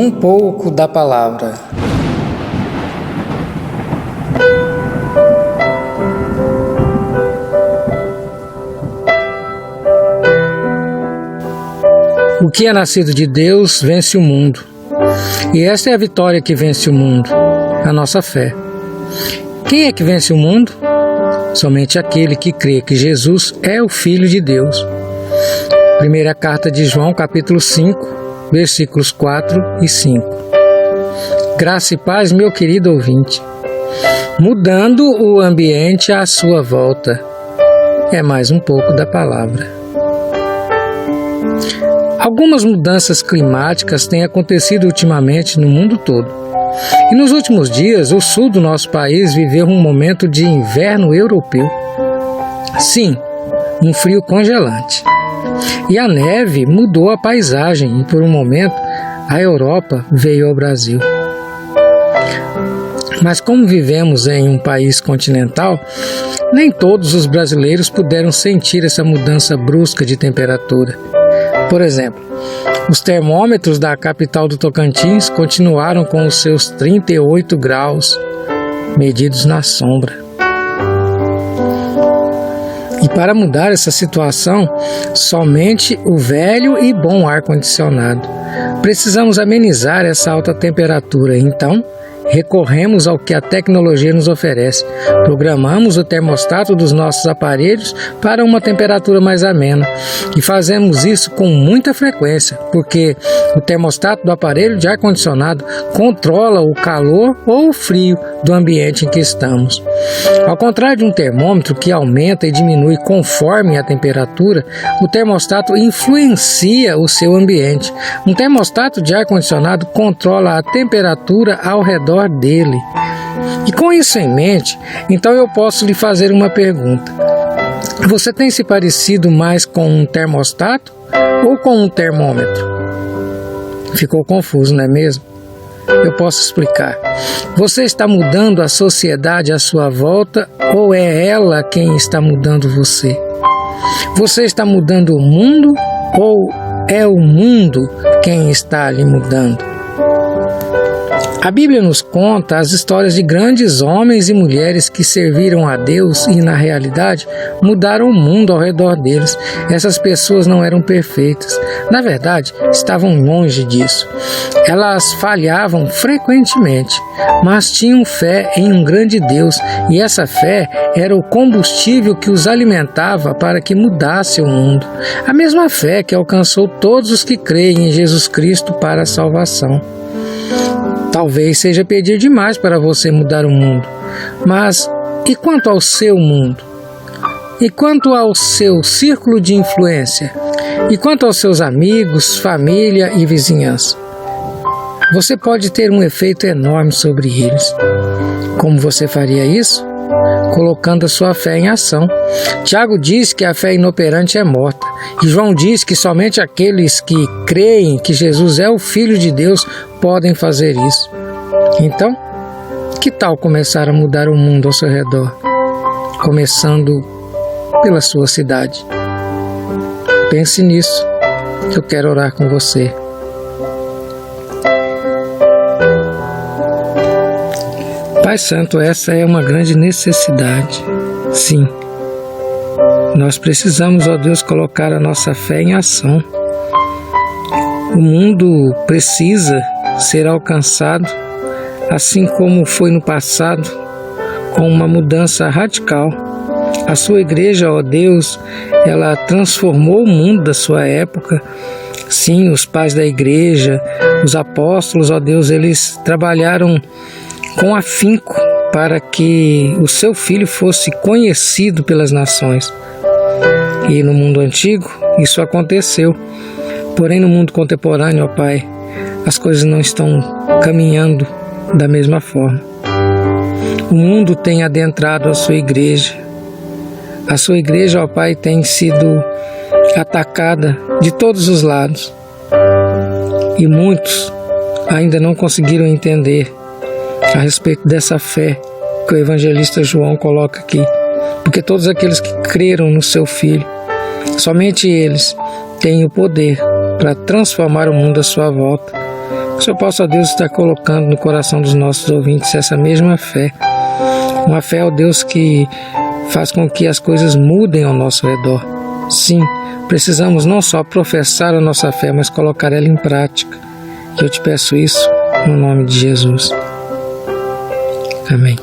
Um pouco da palavra. O que é nascido de Deus vence o mundo. E esta é a vitória que vence o mundo, a nossa fé. Quem é que vence o mundo? Somente aquele que crê que Jesus é o Filho de Deus. Primeira carta de João, capítulo 5, versículos 4 e 5. Graça e paz, meu querido ouvinte. Mudando o ambiente à sua volta. É mais um pouco da palavra. Algumas mudanças climáticas têm acontecido ultimamente no mundo todo. E nos últimos dias, o sul do nosso país viveu um momento de inverno europeu. Sim, um frio congelante. E a neve mudou a paisagem e, por um momento, a Europa veio ao Brasil. Mas como vivemos em um país continental, nem todos os brasileiros puderam sentir essa mudança brusca de temperatura. Por exemplo, os termômetros da capital do Tocantins continuaram com os seus 38 graus, medidos na sombra. E para mudar essa situação, somente o velho e bom ar-condicionado. Precisamos amenizar essa alta temperatura, então recorremos ao que a tecnologia nos oferece. Programamos o termostato dos nossos aparelhos para uma temperatura mais amena. E fazemos isso com muita frequência, porque o termostato do aparelho de ar-condicionado controla o calor ou o frio do ambiente em que estamos. Ao contrário de um termômetro que aumenta e diminui conforme a temperatura, o termostato influencia o seu ambiente. Um termostato de ar-condicionado controla a temperatura ao redor dele. E com isso em mente, então eu posso lhe fazer uma pergunta. Você tem se parecido mais com um termostato ou com um termômetro? Ficou confuso, não é mesmo? Eu posso explicar. Você está mudando a sociedade à sua volta ou é ela quem está mudando você? Você está mudando o mundo ou é o mundo quem está lhe mudando? A Bíblia nos conta as histórias de grandes homens e mulheres que serviram a Deus e, na realidade, mudaram o mundo ao redor deles. Essas pessoas não eram perfeitas. Na verdade, estavam longe disso. Elas falhavam frequentemente, mas tinham fé em um grande Deus, e essa fé era o combustível que os alimentava para que mudasse o mundo. A mesma fé que alcançou todos os que creem em Jesus Cristo para a salvação. Talvez seja pedir demais para você mudar o mundo, mas e quanto ao seu mundo? E quanto ao seu círculo de influência? E quanto aos seus amigos, família e vizinhança? Você pode ter um efeito enorme sobre eles. Como você faria isso? Colocando a sua fé em ação. Tiago diz que a fé inoperante é morta. E João diz que somente aqueles que creem que Jesus é o Filho de Deus podem fazer isso. Então, que tal começar a mudar o mundo ao seu redor? Começando pela sua cidade. Pense nisso, que eu quero orar com você. Pai Santo, essa é uma grande necessidade. Sim, nós precisamos, ó Deus, colocar a nossa fé em ação. O mundo precisa ser alcançado, assim como foi no passado, com uma mudança radical. A sua igreja, ó Deus, ela transformou o mundo da sua época. Sim, os pais da igreja, os apóstolos, ó Deus, eles trabalharam com afinco para que o seu filho fosse conhecido pelas nações. E no mundo antigo, isso aconteceu. Porém, no mundo contemporâneo, ó Pai, as coisas não estão caminhando da mesma forma. O mundo tem adentrado a sua igreja. A sua igreja, ó Pai, tem sido atacada de todos os lados. E muitos ainda não conseguiram entender a respeito dessa fé que o evangelista João coloca aqui. Porque todos aqueles que creram no seu Filho, somente eles têm o poder para transformar o mundo à sua volta. Que o Senhor possa, ó Deus, estar colocando no coração dos nossos ouvintes essa mesma fé. Uma fé, ó Deus, que faz com que as coisas mudem ao nosso redor. Sim, precisamos não só professar a nossa fé, mas colocar ela em prática. E eu te peço isso no nome de Jesus. Amém.